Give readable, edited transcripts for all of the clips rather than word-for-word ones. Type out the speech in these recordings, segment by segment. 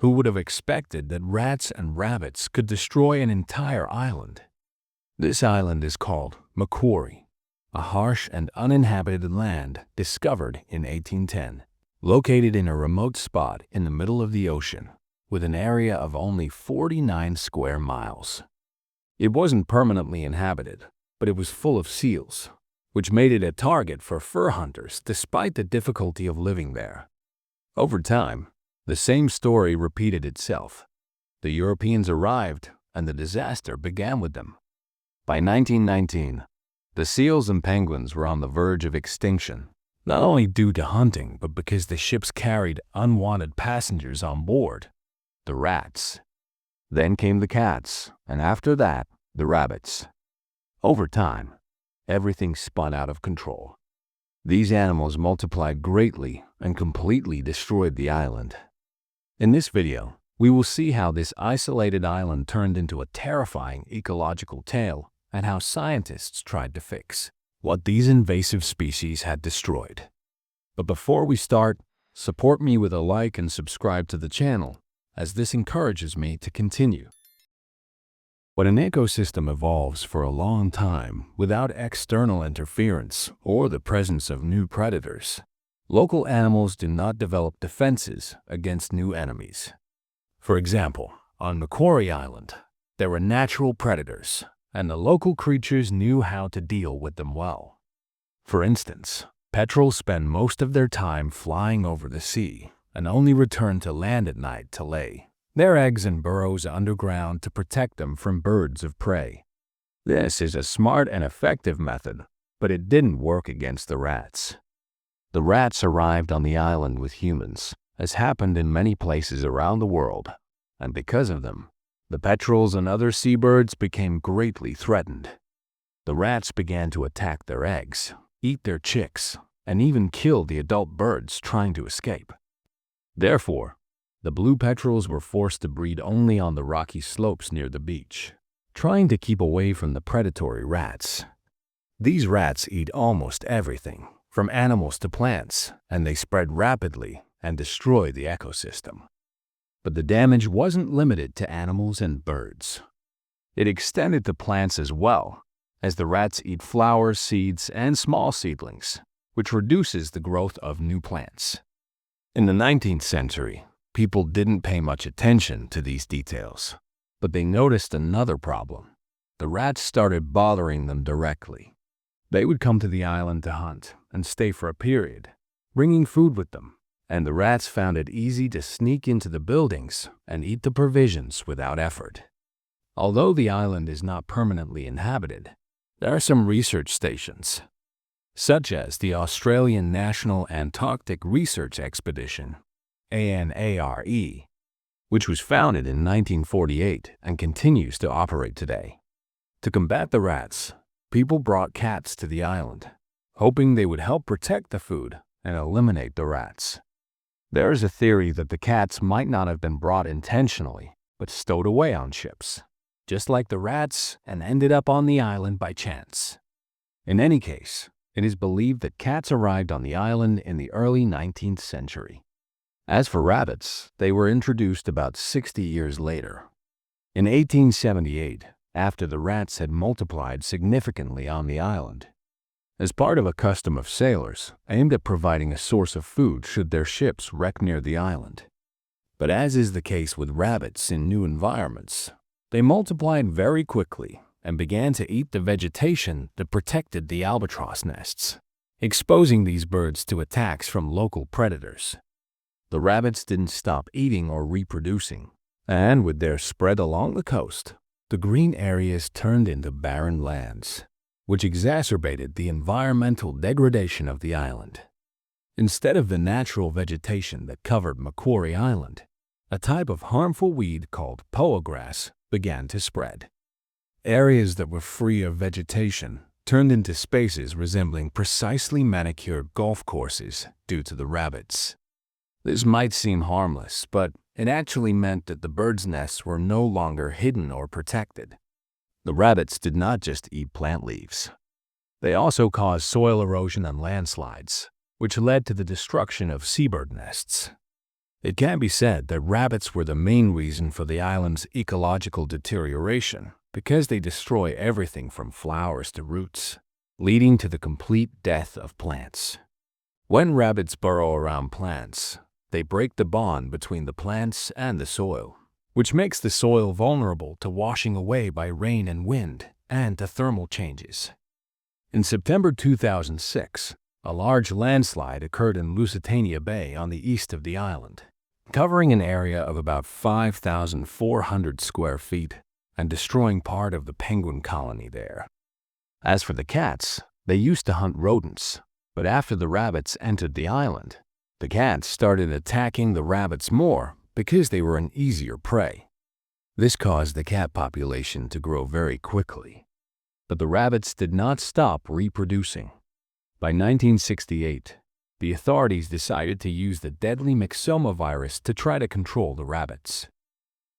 Who would have expected that rats and rabbits could destroy an entire island? This island is called Macquarie, a harsh and uninhabited land discovered in 1810, located in a remote spot in the middle of the ocean, with an area of only 49 square miles. It wasn't permanently inhabited, but it was full of seals, which made it a target for fur hunters despite the difficulty of living there. Over time, the same story repeated itself. The Europeans arrived, and the disaster began with them. By 1919, the seals and penguins were on the verge of extinction, not only due to hunting, but because the ships carried unwanted passengers on board, the rats. Then came the cats, and after that, the rabbits. Over time, everything spun out of control. These animals multiplied greatly and completely destroyed the island. In this video, we will see how this isolated island turned into a terrifying ecological tale and how scientists tried to fix what these invasive species had destroyed. But before we start, support me with a like and subscribe to the channel, as this encourages me to continue. When an ecosystem evolves for a long time without external interference or the presence of new predators, local animals do not develop defenses against new enemies. For example, on Macquarie Island, there were natural predators, and the local creatures knew how to deal with them well. For instance, petrels spend most of their time flying over the sea and only return to land at night to lay their eggs and burrows underground to protect them from birds of prey. This is a smart and effective method, but it didn't work against the rats. The rats arrived on the island with humans, as happened in many places around the world, and because of them, the petrels and other seabirds became greatly threatened. The rats began to attack their eggs, eat their chicks, and even kill the adult birds trying to escape. Therefore, the blue petrels were forced to breed only on the rocky slopes near the beach, trying to keep away from the predatory rats. These rats eat almost everything, from animals to plants, and they spread rapidly and destroy the ecosystem. But the damage wasn't limited to animals and birds. It extended to plants as well, as the rats eat flowers, seeds, and small seedlings, which reduces the growth of new plants. In the 19th century, people didn't pay much attention to these details, but they noticed another problem. The rats started bothering them directly. They would come to the island to hunt and stay for a period, bringing food with them, and the rats found it easy to sneak into the buildings and eat the provisions without effort. Although the island is not permanently inhabited, there are some research stations, such as the Australian National Antarctic Research Expedition, ANARE, which was founded in 1948 and continues to operate today. To combat the rats, people brought cats to the island, hoping they would help protect the food and eliminate the rats. There is a theory that the cats might not have been brought intentionally, but stowed away on ships, just like the rats, and ended up on the island by chance. In any case, it is believed that cats arrived on the island in the early 19th century. As for rabbits, they were introduced about 60 years later. In 1878, after the rats had multiplied significantly on the island, as part of a custom of sailors aimed at providing a source of food should their ships wreck near the island. But as is the case with rabbits in new environments, they multiplied very quickly and began to eat the vegetation that protected the albatross nests, exposing these birds to attacks from local predators. The rabbits didn't stop eating or reproducing, and with their spread along the coast, the green areas turned into barren lands, which exacerbated the environmental degradation of the island. Instead of the natural vegetation that covered Macquarie Island, a type of harmful weed called poa grass began to spread. Areas that were free of vegetation turned into spaces resembling precisely manicured golf courses due to the rabbits. This might seem harmless, but it actually meant that the birds' nests were no longer hidden or protected. The rabbits did not just eat plant leaves. They also caused soil erosion and landslides, which led to the destruction of seabird nests. It can be said that rabbits were the main reason for the island's ecological deterioration because they destroy everything from flowers to roots, leading to the complete death of plants. When rabbits burrow around plants, they break the bond between the plants and the soil, which makes the soil vulnerable to washing away by rain and wind and to thermal changes. In September 2006, a large landslide occurred in Lusitania Bay on the east of the island, covering an area of about 5,400 square feet and destroying part of the penguin colony there. As for the cats, they used to hunt rodents, but after the rabbits entered the island, the cats started attacking the rabbits more because they were an easier prey. This caused the cat population to grow very quickly. But the rabbits did not stop reproducing. By 1968, the authorities decided to use the deadly myxoma virus to try to control the rabbits.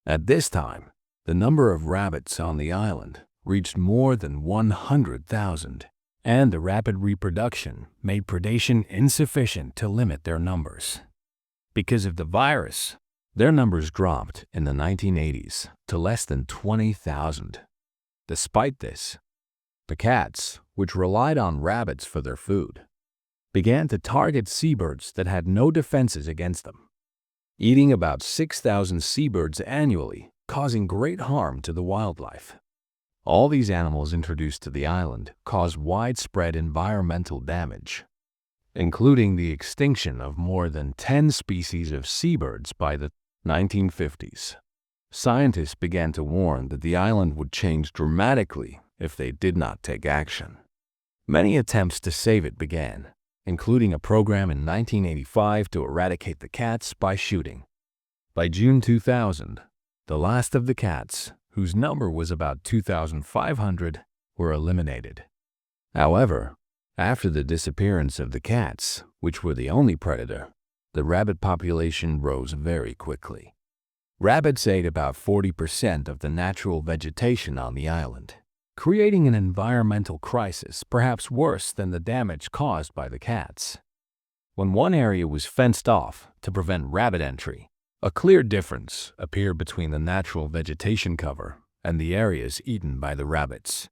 At this time, the number of rabbits on the island reached more than 100,000, and the rapid reproduction made predation insufficient to limit their numbers. Because of the virus, their numbers dropped in the 1980s to less than 20,000. Despite this, the cats, which relied on rabbits for their food, began to target seabirds that had no defenses against them, eating about 6,000 seabirds annually, causing great harm to the wildlife. All these animals introduced to the island caused widespread environmental damage, including the extinction of more than 10 species of seabirds by the 1950s. Scientists began to warn that the island would change dramatically if they did not take action. Many attempts to save it began, including a program in 1985 to eradicate the cats by shooting. By June 2000, the last of the cats, whose number was about 2,500, were eliminated. However, after the disappearance of the cats, which were the only predator, the rabbit population rose very quickly. Rabbits ate about 40% of the natural vegetation on the island, creating an environmental crisis perhaps worse than the damage caused by the cats. When one area was fenced off to prevent rabbit entry, a clear difference appeared between the natural vegetation cover and the areas eaten by the rabbits.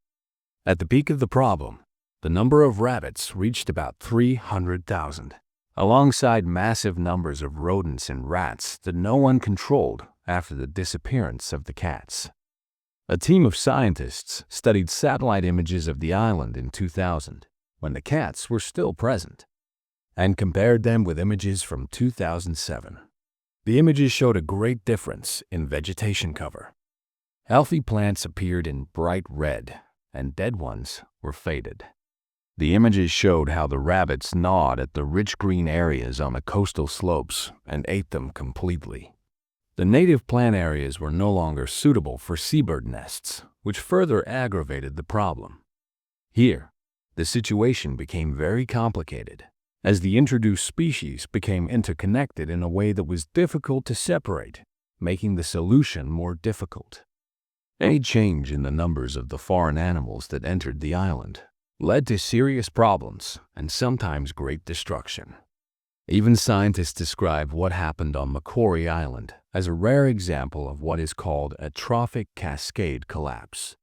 At the peak of the problem, the number of rabbits reached about 300,000, alongside massive numbers of rodents and rats that no one controlled after the disappearance of the cats. A team of scientists studied satellite images of the island in 2000, when the cats were still present, and compared them with images from 2007. The images showed a great difference in vegetation cover. Healthy plants appeared in bright red, and dead ones were faded. The images showed how the rabbits gnawed at the rich green areas on the coastal slopes and ate them completely. The native plant areas were no longer suitable for seabird nests, which further aggravated the problem. Here, the situation became very complicated, as the introduced species became interconnected in a way that was difficult to separate, making the solution more difficult. Any change in the numbers of the foreign animals that entered the island led to serious problems and sometimes great destruction. Even scientists describe what happened on Macquarie Island as a rare example of what is called a trophic cascade collapse,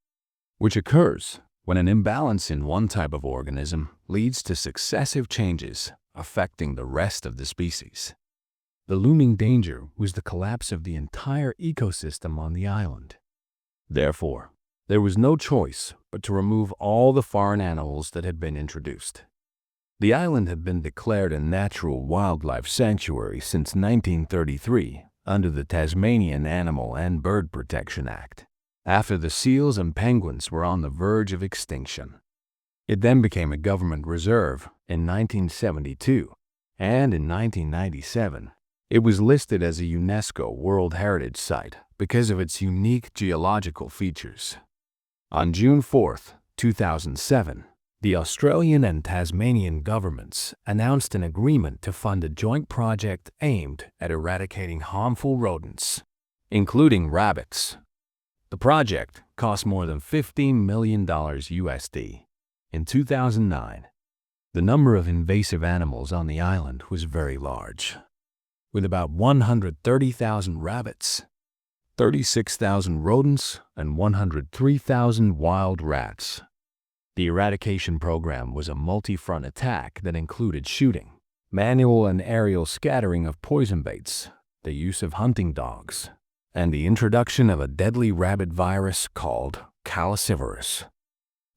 which occurs when an imbalance in one type of organism leads to successive changes affecting the rest of the species. The looming danger was the collapse of the entire ecosystem on the island. Therefore, there was no choice but to remove all the foreign animals that had been introduced. The island had been declared a natural wildlife sanctuary since 1933 under the Tasmanian Animal and Bird Protection Act, after the seals and penguins were on the verge of extinction. It then became a government reserve in 1972, and in 1997, it was listed as a UNESCO World Heritage Site because of its unique geological features. On June 4, 2007, the Australian and Tasmanian governments announced an agreement to fund a joint project aimed at eradicating harmful rodents, including rabbits. The project cost more than $15 million USD. In 2009, the number of invasive animals on the island was very large. with about 130,000 rabbits, 36,000 rodents, and 103,000 wild rats. The eradication program was a multi-front attack that included shooting, manual and aerial scattering of poison baits, the use of hunting dogs, and the introduction of a deadly rabbit virus called calicivirus.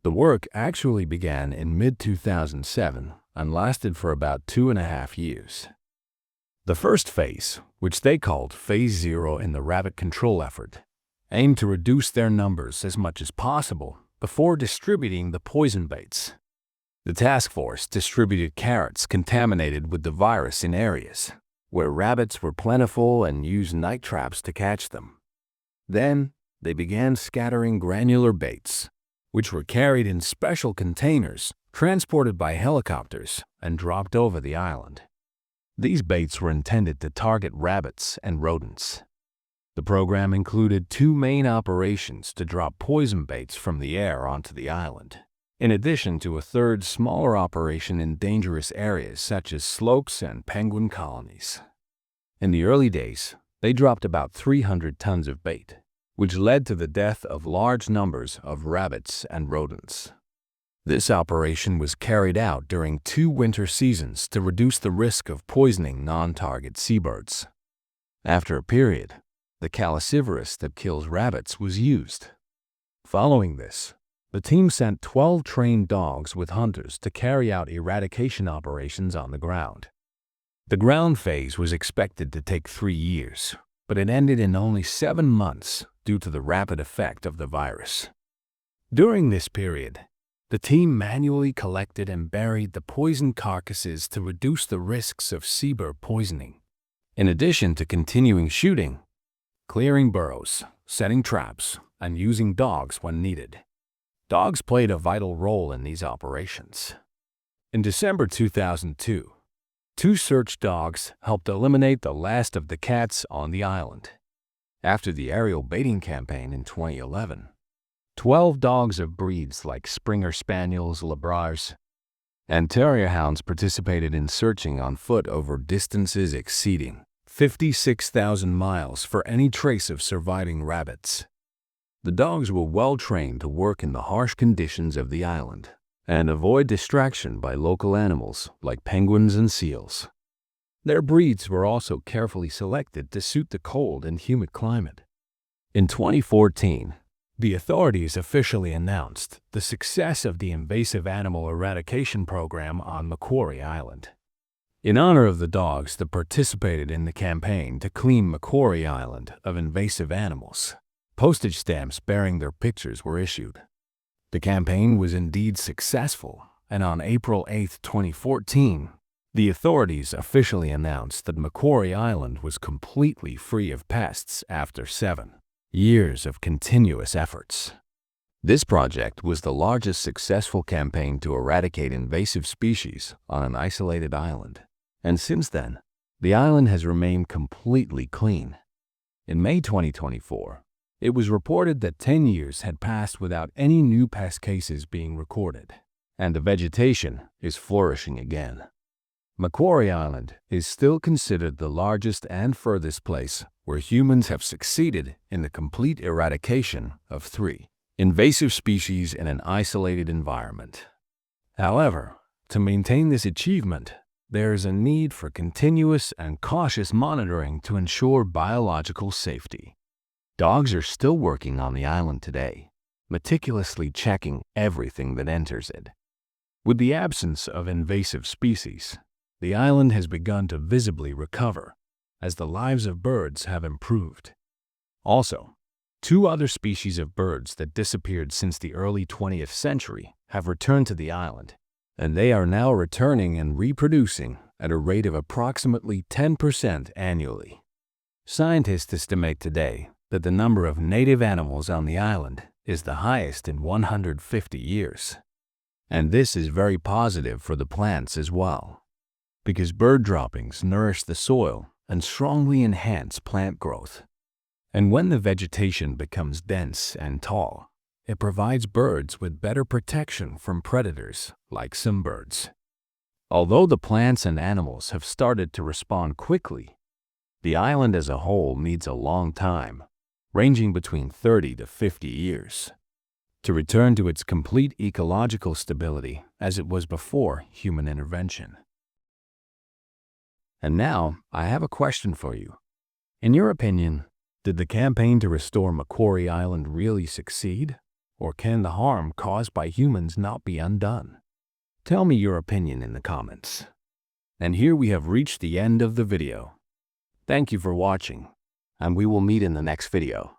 The work actually began in mid-2007 and lasted for about 2.5 years. The first phase, which they called Phase 0 in the rabbit control effort, aimed to reduce their numbers as much as possible before distributing the poison baits. The task force distributed carrots contaminated with the virus in areas where rabbits were plentiful and used night traps to catch them. Then, they began scattering granular baits, which were carried in special containers, transported by helicopters, and dropped over the island. These baits were intended to target rabbits and rodents. The program included 2 main operations to drop poison baits from the air onto the island, in addition to a third smaller operation in dangerous areas such as slopes and penguin colonies. In the early days, they dropped about 300 tons of bait, which led to the death of large numbers of rabbits and rodents. This operation was carried out during 2 winter seasons to reduce the risk of poisoning non-target seabirds. After a period, the calicivirus that kills rabbits was used. Following this, the team sent 12 trained dogs with hunters to carry out eradication operations on the ground. The ground phase was expected to take 3 years, but it ended in only 7 months due to the rapid effect of the virus. During this period, the team manually collected and buried the poisoned carcasses to reduce the risks of seabird poisoning, in addition to continuing shooting, clearing burrows, setting traps, and using dogs when needed. Dogs played a vital role in these operations. In December 2002, 2 search dogs helped eliminate the last of the cats on the island. After the aerial baiting campaign in 2011, 12 dogs of breeds like Springer Spaniels, Labradors, and Terrier Hounds participated in searching on foot over distances exceeding 56,000 miles for any trace of surviving rabbits. The dogs were well trained to work in the harsh conditions of the island and avoid distraction by local animals like penguins and seals. Their breeds were also carefully selected to suit the cold and humid climate. In 2014, the authorities officially announced the success of the invasive animal eradication program on Macquarie Island. In honor of the dogs that participated in the campaign to clean Macquarie Island of invasive animals, postage stamps bearing their pictures were issued. The campaign was indeed successful, and on April 8, 2014, the authorities officially announced that Macquarie Island was completely free of pests after 7 years of continuous efforts. This project was the largest successful campaign to eradicate invasive species on an isolated island, and since then, the island has remained completely clean. In May 2024, it was reported that 10 years had passed without any new pest cases being recorded, and the vegetation is flourishing again. Macquarie Island is still considered the largest and furthest place where humans have succeeded in the complete eradication of 3 invasive species in an isolated environment. However, to maintain this achievement, there is a need for continuous and cautious monitoring to ensure biological safety. Dogs are still working on the island today, meticulously checking everything that enters it. With the absence of invasive species, the island has begun to visibly recover as the lives of birds have improved. Also, 2 other species of birds that disappeared since the early 20th century have returned to the island, and they are now returning and reproducing at a rate of approximately 10% annually. Scientists estimate today that the number of native animals on the island is the highest in 150 years. And this is very positive for the plants as well, because bird droppings nourish the soil and strongly enhance plant growth. And when the vegetation becomes dense and tall, it provides birds with better protection from predators like some birds. Although the plants and animals have started to respond quickly, The island as a whole needs a long time, ranging between 30 to 50 years, to return to its complete ecological stability as it was before human intervention. And now, I have a question for you. In your opinion, did the campaign to restore Macquarie Island really succeed? Or can the harm caused by humans not be undone? Tell me your opinion in the comments. And here we have reached the end of the video. Thank you for watching, and we will meet in the next video.